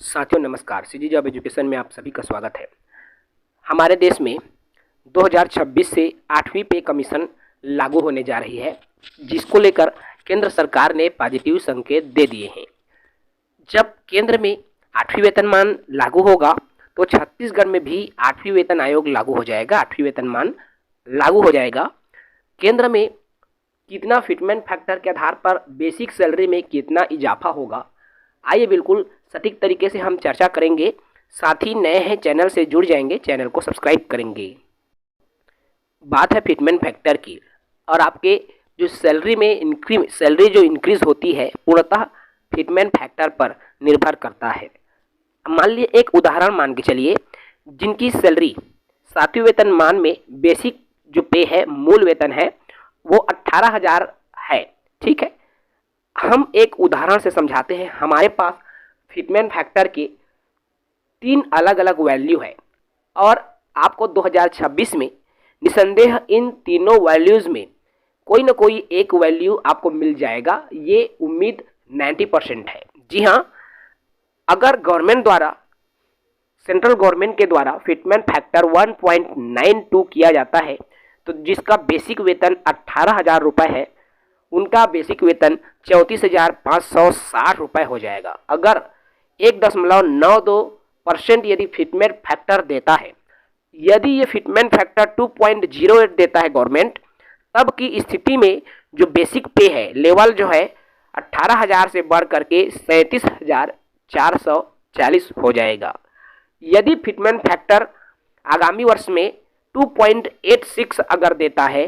साथियों नमस्कार, CG job education में आप सभी का स्वागत है। हमारे देश में 2026 से 8वीं पे कमीशन लागू होने जा रही है, जिसको लेकर केंद्र सरकार ने पॉजिटिव संकेत दे दिए हैं। जब केंद्र में 8वीं वेतनमान लागू होगा तो छत्तीसगढ़ में भी 8वीं वेतन आयोग लागू हो जाएगा, 8वीं वेतनमान लागू हो जाएगा। केंद्र में कितना फिटमेंट फैक्टर के आधार पर बेसिक सैलरी में कितना इजाफा होगा, आइए बिल्कुल सटीक तरीके से हम चर्चा करेंगे। साथ ही नए हैं चैनल से जुड़ जाएंगे, चैनल को सब्सक्राइब करेंगे। बात है फिटमेंट फैक्टर की, और आपके जो सैलरी में सैलरी जो इंक्रीज होती है पूर्णतः फिटमेंट फैक्टर पर निर्भर करता है। मान लीजिए एक उदाहरण मान के चलिए, जिनकी सैलरी 7वें वेतनमान में बेसिक जो पे है, मूल वेतन है, वो 18,000 है। ठीक है, हम एक उदाहरण से समझाते हैं। हमारे पास फिटमेंट फैक्टर के 3 अलग अलग वैल्यू है और आपको 2026 में निसंदेह इन तीनों वैल्यूज़ में कोई ना कोई एक वैल्यू आपको मिल जाएगा, ये उम्मीद 90% है। जी हाँ, अगर गवर्नमेंट द्वारा, सेंट्रल गवर्नमेंट के द्वारा फिटमेंट फैक्टर 1.92 किया जाता है तो जिसका बेसिक वेतन 18,000 रुपये है, उनका बेसिक वेतन 34,560 रुपये हो जाएगा। अगर 1.92% यदि फिटमेंट फैक्टर देता है, यदि ये फिटमेंट फैक्टर 2.08 देता है गवर्नमेंट, तब की स्थिति में जो बेसिक पे है, लेवल जो है 18,000 से बढ़ करके 37,440 हो जाएगा। यदि फिटमेंट फैक्टर आगामी वर्ष में 2.86 अगर देता है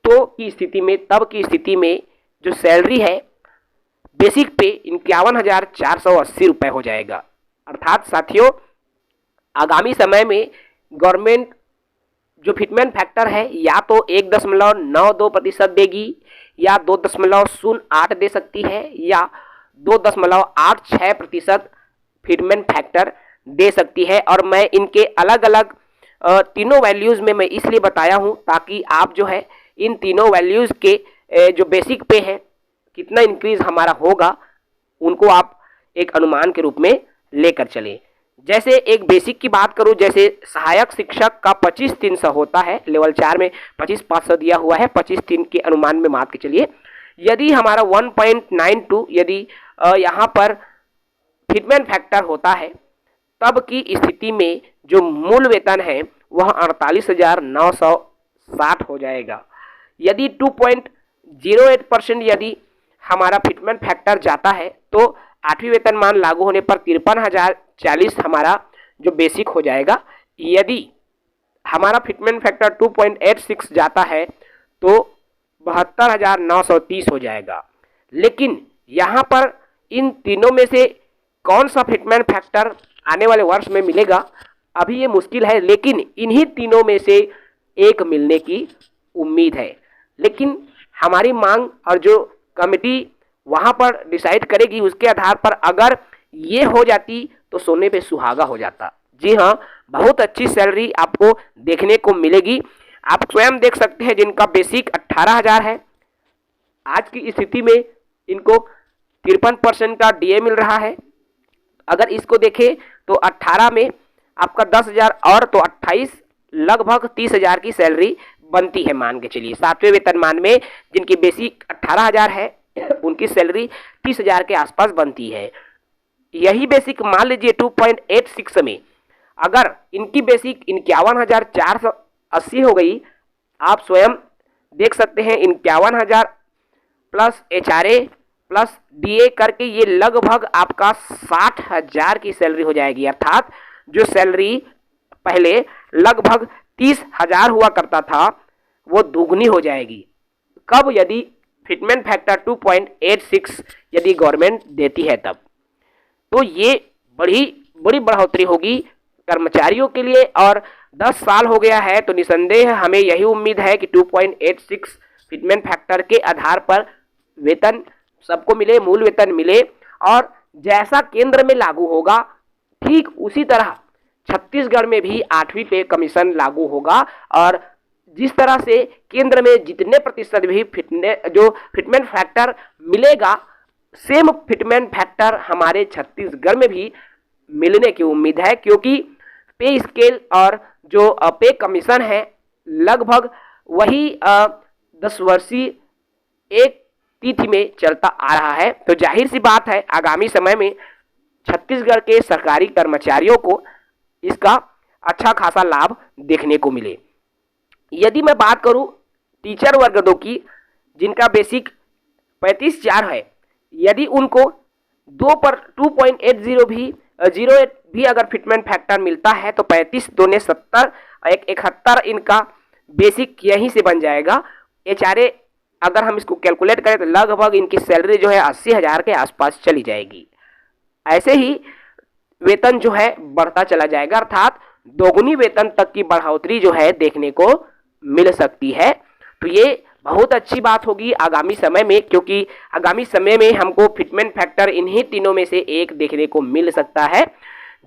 तो की स्थिति में, तब की स्थिति में जो सैलरी है बेसिक पे 51,480 रुपये हो जाएगा। अर्थात साथियों, आगामी समय में गवर्नमेंट जो फिटमेंट फैक्टर है या तो 1.92% देगी, या 2.08 दे सकती है, या 2.86% फिटमेंट फैक्टर दे सकती है। और मैं इनके अलग अलग तीनों वैल्यूज़ में मैं इसलिए बताया हूँ ताकि आप जो है इन तीनों वैल्यूज़ के जो बेसिक पे है कितना इंक्रीज हमारा होगा, उनको आप एक अनुमान के रूप में लेकर चलें। जैसे एक बेसिक की बात करूं, जैसे सहायक शिक्षक का 25,300 होता है, लेवल 4 में 25,500 दिया हुआ है, 25,300 के अनुमान में मान के चलिए। यदि हमारा 1.92 यदि यहाँ पर फिटमेंट फैक्टर होता है, तब की स्थिति में जो मूल वेतन है वह 48,960 हो जाएगा। यदि 2.08% यदि हमारा फिटमेंट फैक्टर जाता है तो 8वीं वेतनमान लागू होने पर 53,040 हमारा जो बेसिक हो जाएगा। यदि हमारा फिटमेंट फैक्टर 2.86 जाता है तो 72,930 हो जाएगा। लेकिन यहाँ पर इन तीनों में से कौन सा फिटमेंट फैक्टर आने वाले वर्ष में मिलेगा, अभी ये मुश्किल है, लेकिन इन्हीं तीनों में से एक मिलने की उम्मीद है। लेकिन हमारी मांग और जो कमेटी वहाँ पर डिसाइड करेगी, उसके आधार पर अगर ये हो जाती तो सोने पे सुहागा हो जाता। जी हाँ, बहुत अच्छी सैलरी आपको देखने को मिलेगी। आप स्वयं देख सकते हैं, जिनका बेसिक 18,000 है, आज की स्थिति में इनको 53% का डीए मिल रहा है। अगर इसको देखें तो 18 में आपका 10,000 और तो 28, लगभग 30,000 की सैलरी बनती है। मान के चलिए 7वें वेतनमान में जिनकी बेसिक 18,000 है, उनकी सैलरी 30,000 के आसपास बनती है। यही बेसिक मान लीजिए 2.86 में अगर इनकी बेसिक 51,480 हो गई, आप स्वयं देख सकते हैं 51,000 प्लस HRA प्लस DA करके ये लगभग आपका 60,000 की सैलरी हो जाएगी। अर्थात जो सैलरी पहले लगभग 30,000 हुआ करता था वो दुगनी हो जाएगी। कब? यदि फिटमेंट फैक्टर 2.86 यदि गवर्नमेंट देती है तब। तो ये बड़ी बढ़ोतरी होगी कर्मचारियों के लिए, और 10 साल हो गया है तो निसंदेह हमें यही उम्मीद है कि 2.86 फिटमेंट फैक्टर के आधार पर वेतन सबको मिले, मूल वेतन मिले, और जैसा केंद्र में लागू होगा ठीक उसी तरह छत्तीसगढ़ में भी 8वीं पे कमीशन लागू होगा। और जिस तरह से केंद्र में जितने प्रतिशत भी फिटमेंट फैक्टर मिलेगा, सेम फिटमेंट फैक्टर हमारे छत्तीसगढ़ में भी मिलने की उम्मीद है, क्योंकि पे स्केल और जो पे कमीशन है लगभग वही 10 वर्षीय एक तिथि में चलता आ रहा है। तो जाहिर सी बात है आगामी समय में छत्तीसगढ़ के सरकारी कर्मचारियों को इसका अच्छा खासा लाभ देखने को मिले। यदि मैं बात करूं टीचर वर्ग 2 की, जिनका बेसिक 35,000 है, यदि उनको 2 पर 2.80 भी 08 भी अगर फिटमेंट फैक्टर मिलता है तो 35 दूने 70 71 इनका बेसिक यहीं से बन जाएगा। HRA अगर हम इसको कैलकुलेट करें तो लगभग इनकी सैलरी जो है 80,000 के आसपास चली जाएगी। ऐसे ही वेतन जो है बढ़ता चला जाएगा, अर्थात दोगुनी वेतन तक की बढ़ोतरी जो है देखने को मिल सकती है। तो ये बहुत अच्छी बात होगी आगामी समय में, क्योंकि आगामी समय में हमको फिटमेंट फैक्टर इन्हीं तीनों में से एक देखने को मिल सकता है,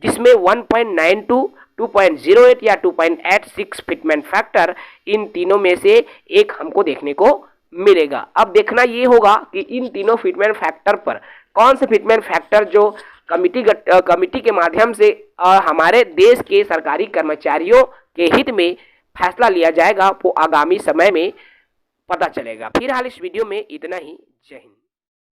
जिसमें 1.92, 2.08 या 2.86 फिटमेंट फैक्टर इन तीनों में से एक हमको देखने को मिलेगा। अब देखना ये होगा कि इन तीनों फिटमेंट फैक्टर पर कौन से फिटमेंट फैक्टर जो कमिटी के माध्यम से हमारे देश के सरकारी कर्मचारियों के हित में फैसला लिया जाएगा, वो आगामी समय में पता चलेगा। फिलहाल इस वीडियो में इतना ही। जय हिंद।